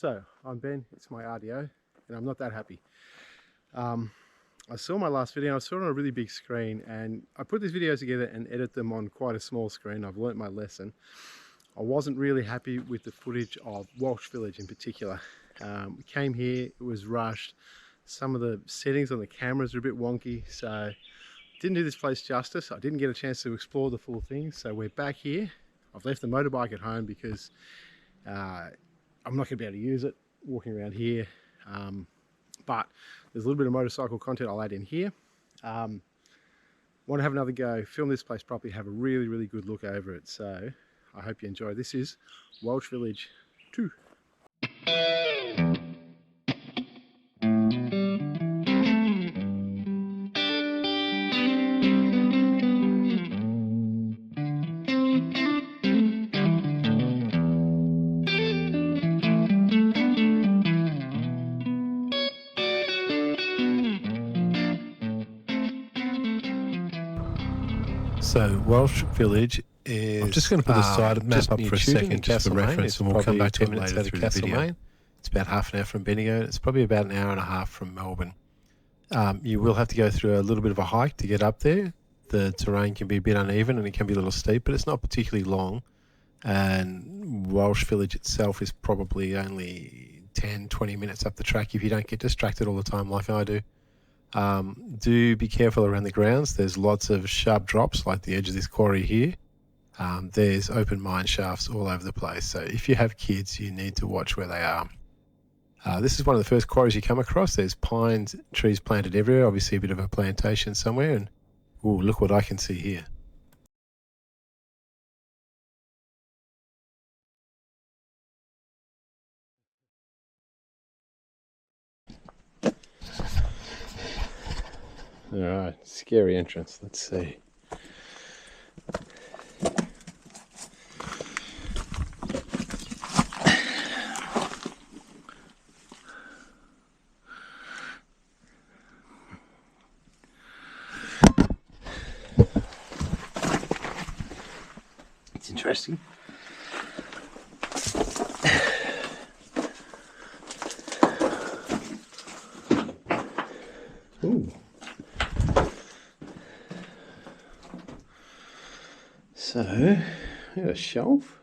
So, I'm Ben, it's my RDO, and I'm not that happy. I saw my last video, I saw it on a really big screen, and I put these videos together and edit them on quite a small screen. I've learnt my lesson. I wasn't really happy with the footage of Welsh Village in particular. We came here, it was rushed. Some of the settings on the cameras are a bit wonky, so didn't do this place justice. I didn't get a chance to explore the full thing, so we're back here. I've left the motorbike at home because I'm not going to be able to use it walking around here, but there's a little bit of motorcycle content I'll add in here. Want to have another go, film this place properly, have a really good look over it. So I hope you enjoy. This is Welsh Village 2. So Welsh Village is... I'm just going to put the side map up for a second just for reference, and we'll come back to it later through the video. It's about half an hour from Bendigo. It's probably about an hour and a half from Melbourne. You will have to go through a little bit of a hike to get up there. The terrain can be a bit uneven and it can be a little steep, but it's not particularly long. And Welsh Village itself is probably only 10-20 minutes up the track if you don't get distracted all the time like I do. Do be careful around the grounds. There's lots of sharp drops like the edge of this quarry here. There's open mine shafts all over the place, so if you have kids you need to watch where they are. This is one of the first quarries you come across. There's pine trees planted everywhere, obviously a bit of a plantation somewhere, and ooh, look what I can see here. Alright, scary entrance. Let's see. It's interesting. Ooh. So, we got a shelf.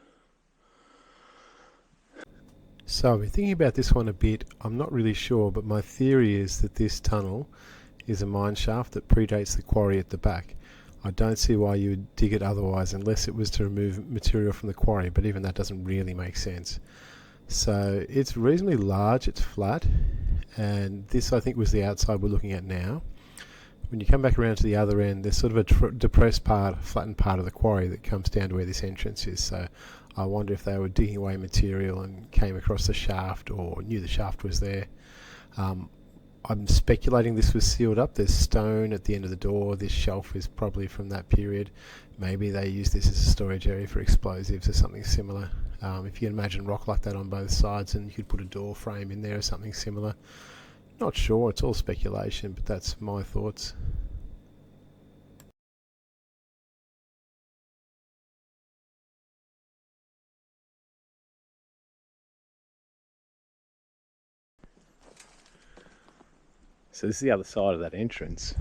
So I've been thinking about this one a bit. I'm not really sure, but my theory is that this tunnel is a mine shaft that predates the quarry at the back. I don't see why you would dig it otherwise unless it was to remove material from the quarry, but even that doesn't really make sense. So it's reasonably large, it's flat, and this I think was the outside we're looking at now. When you come back around to the other end, there's sort of a depressed part, flattened part of the quarry that comes down to where this entrance is. So I wonder if they were digging away material and came across the shaft or knew the shaft was there. I'm speculating this was sealed up. There's stone at the end of the door. This shelf is probably from that period. Maybe they used this as a storage area for explosives or something similar. If you can imagine rock like that on both sides, and you could put a door frame in there or something similar. Not sure, it's all speculation, but that's my thoughts. So this is the other side of that entrance,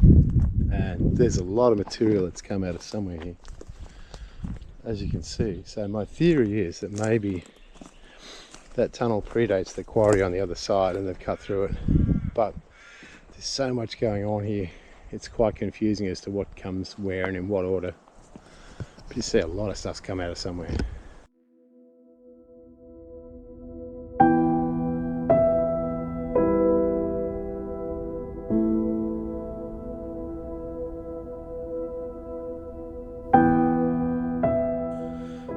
and there's a lot of material that's come out of somewhere here, as you can see. So my theory is that maybe that tunnel predates the quarry on the other side and they've cut through it. But there's so much going on here, it's quite confusing as to what comes where and in what order. But you see a lot of stuff's come out of somewhere.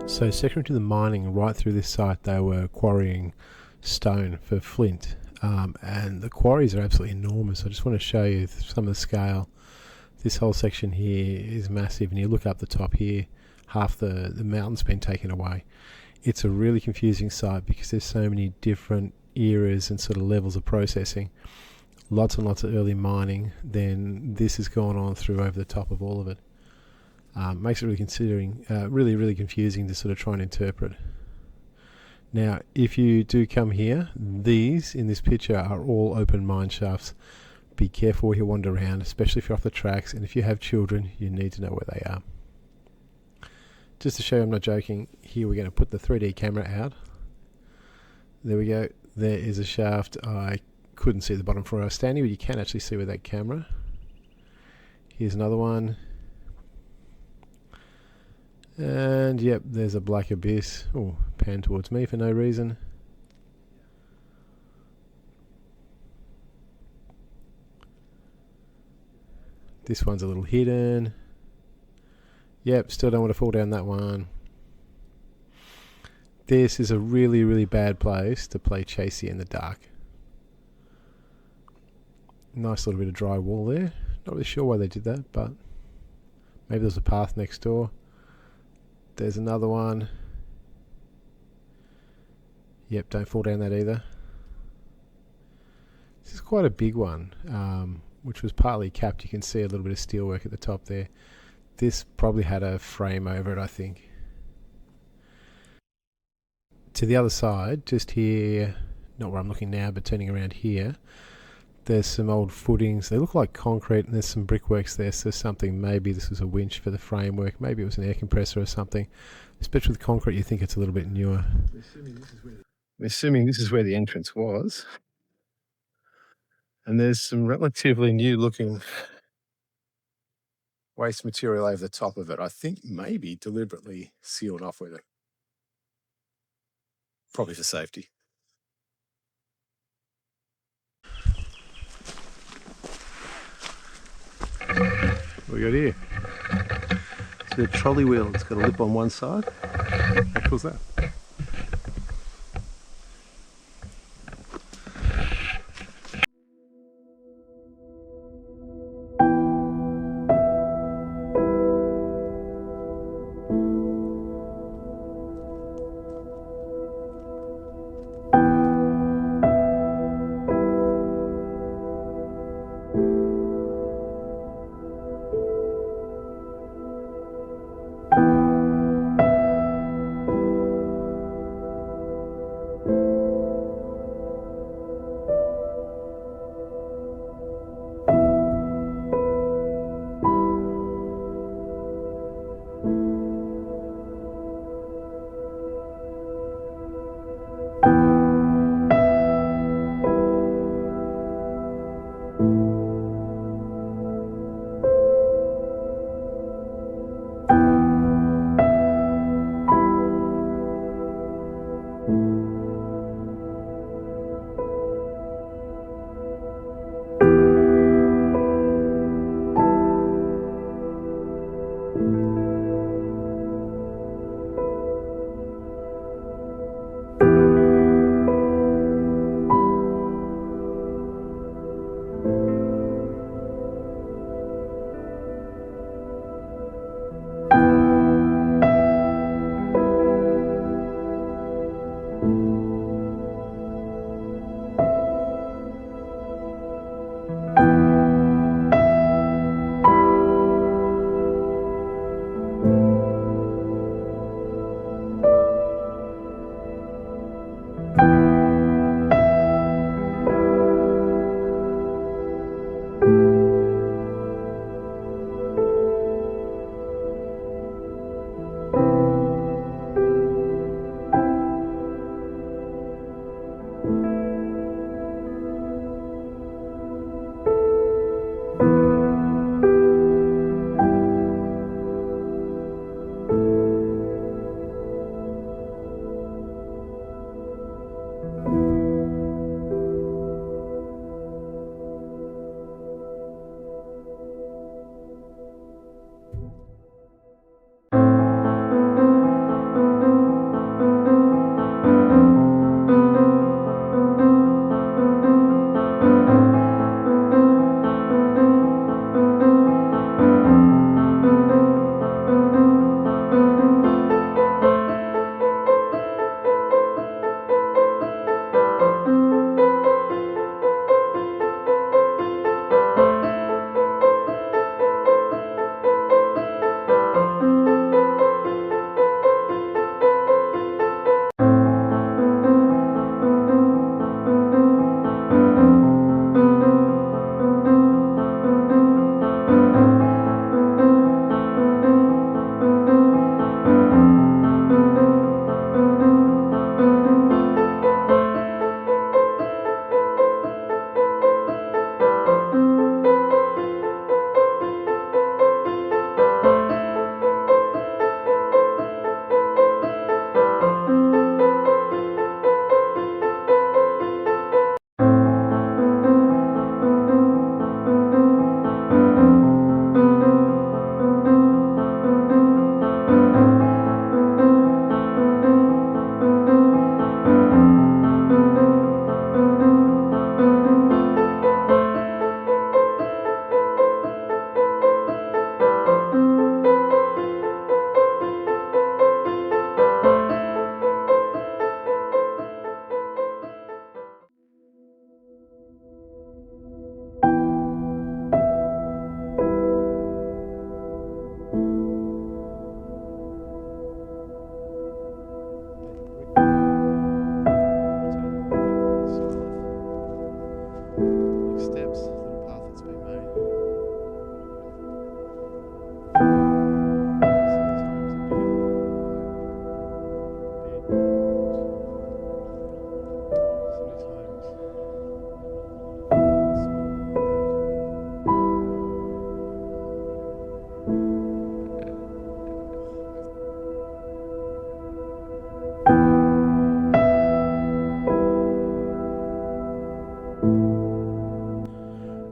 So secondary to the mining, right through this site they were quarrying stone for flint. And the quarries are absolutely enormous. I just want to show you some of the scale. This whole section here is massive, and you look up the top here, half the mountain's been taken away. It's a really confusing site because there's so many different eras and sort of levels of processing. Lots and lots of early mining, then this has gone on through over the top of all of it. Makes it really really confusing to sort of try and interpret. Now, if you do come here, these in this picture are all open mine shafts. Be careful where you wander around, especially if you're off the tracks, and if you have children, you need to know where they are. Just to show you I'm not joking, here we're going to put the 3D camera out. There we go. There is a shaft. I couldn't see the bottom from where I was standing, but you can actually see with that camera. Here's another one. And yep, there's a black abyss. Oh, pan towards me for no reason. This one's a little hidden. Yep, still don't want to fall down that one. This is a really, really bad place to play chasey in the dark. Nice little bit of dry wall there. Not really sure why they did that, but maybe there's a path next door. There's another one. Yep, don't fall down that either. This is quite a big one, which was partly capped. You can see a little bit of steelwork at the top there. This probably had a frame over it, I think. To the other side, just here, not where I'm looking now, but turning around here, there's some old footings. They look like concrete, and there's some brickworks there, so something, maybe this was a winch for the framework, maybe it was an air compressor or something. Especially with concrete, you think it's a little bit newer. We're assuming this is where the entrance was. And there's some relatively new looking waste material over the top of it. I think maybe deliberately sealed off with it. Probably for safety. What we got here? It's a trolley wheel. It's got a lip on one side. How cool's that?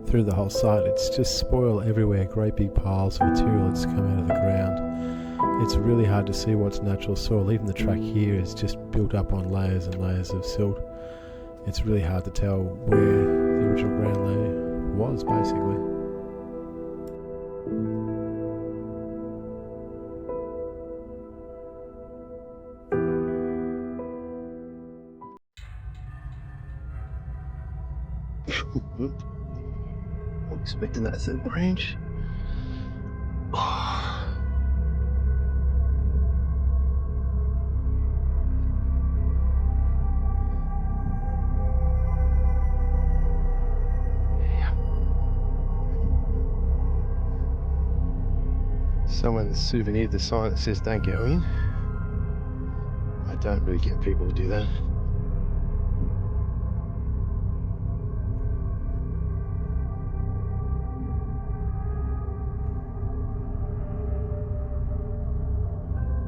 through the whole site. It's just spoil everywhere, great big piles of material that's come out of the ground. It's really hard to see what's natural soil. Even the track here is just built up on layers and layers of silt. It's really hard to tell where the original ground layer was, basically. I'm expecting that third range. Someone souvenired the sign that says don't go in. I don't really get people to do that.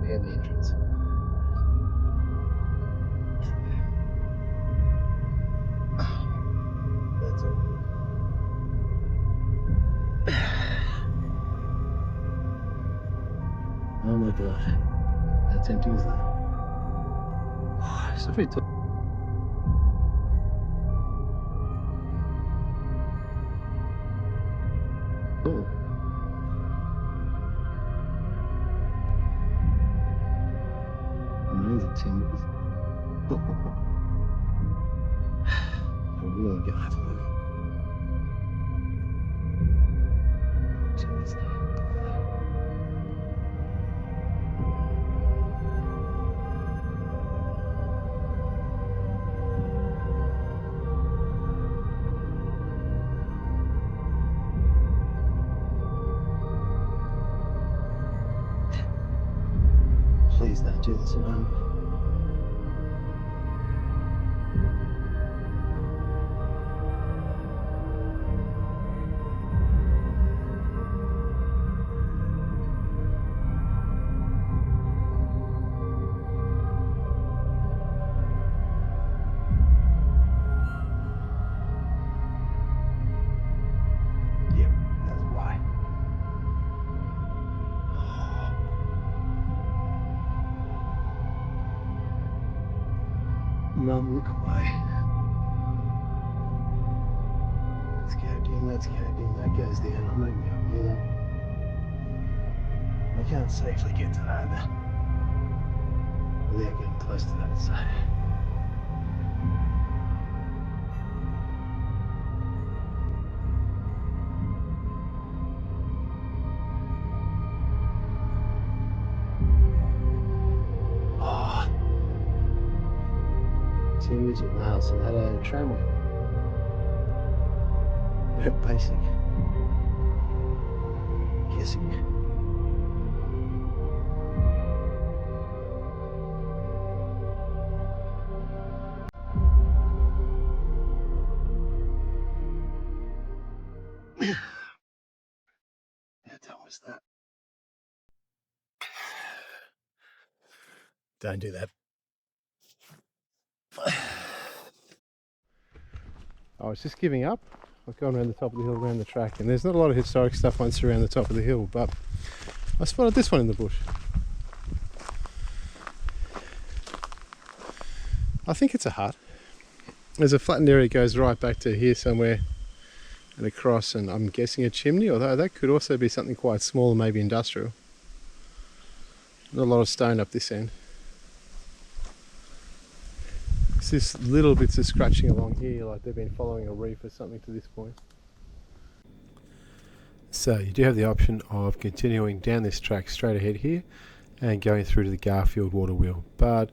And the entrance. That's all. Oh my god. How tempting is that? It's a very tall. Oh. Amazing timbers. I'm really gonna have to look. Timbers. Please don't do this at home. Yep, that's why. Mum, look away. Let's go dim, let's go dim. That goes down. I'm not going to go I can't safely get to that without getting close to that, so. Image of now, so that a tramway. Basic. Guessing. How dumb was that? Don't do that. I was just giving up. I've gone around the top of the hill, around the track, and there's not a lot of historic stuff once you're around the top of the hill, but I spotted this one in the bush. I think it's a hut. There's a flattened area that goes right back to here somewhere and across, and I'm guessing a chimney, although that could also be something quite small and maybe industrial. Not a lot of stone up this end. It's just little bits of scratching along here, like they've been following a reef or something to this point. So you do have the option of continuing down this track straight ahead here and going through to the Garfield water wheel, but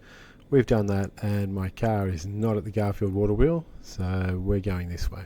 we've done that and my car is not at the Garfield water wheel, so we're going this way.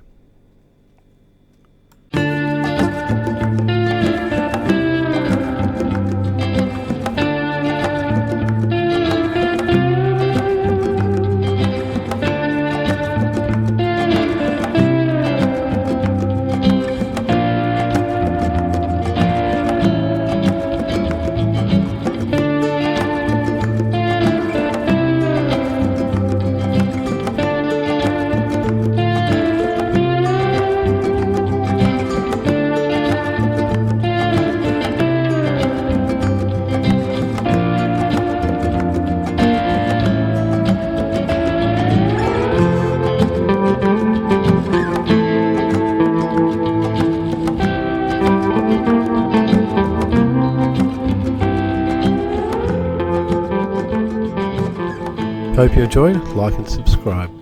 Hope you enjoyed. Like and subscribe.